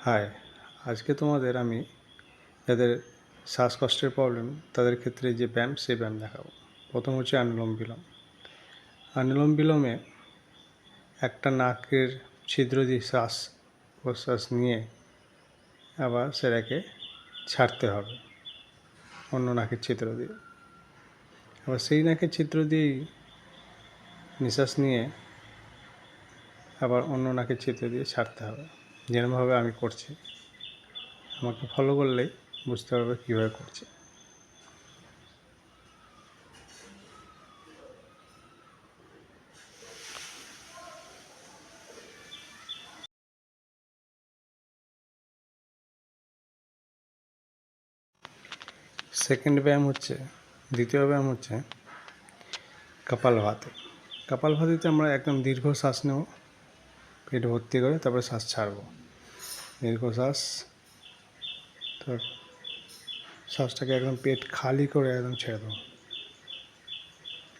High, আজকে তোমাদের আমি যাদের শ্বাসকষ্টের প্রবলেম তাদের ক্ষেত্রে যে ব্যায়াম সেই ব্যায়াম দেখাবো। প্রথম হচ্ছে অনুলোম বিলোম। অনুলোম বিলোমে একটা নাকের ছিদ্র দিয়ে শ্বাস প্রশ্বাস নিয়ে আবার সেটাকে ছাড়তে হবে অন্য নাকের ছিদ্র দিয়ে। আবার সেই নাকের ছিদ্র দিয়েই নিঃশ্বাস নিয়ে আবার অন্য নাকের ছিদ্র দিয়ে ছাড়তে হবে। যেরকমভাবে আমি করছি, আমাকে ফলো করলেই বুঝতে পারবে কীভাবে করছি। দ্বিতীয় ব্যায়াম হচ্ছে কপালভাতি। কপালভাতিতে আমরা একদম দীর্ঘ শ্বাস নেব, পেট ভর্তি করে, তারপরে শ্বাস ছাড়ব। দীর্ঘ শ্বাস, তারপর শ্বাসটাকে একদম পেট খালি করে একদম ছেড়ে দেবো।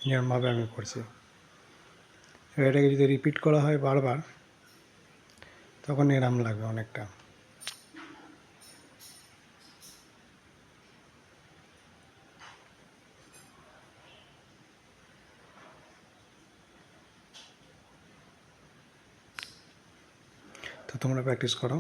যেরকমভাবে আমি করছি, এটাকে যদি রিপিট করা হয় বারবার, তখন এরম লাগবে অনেকটা। তো তোমরা প্র্যাকটিস করো।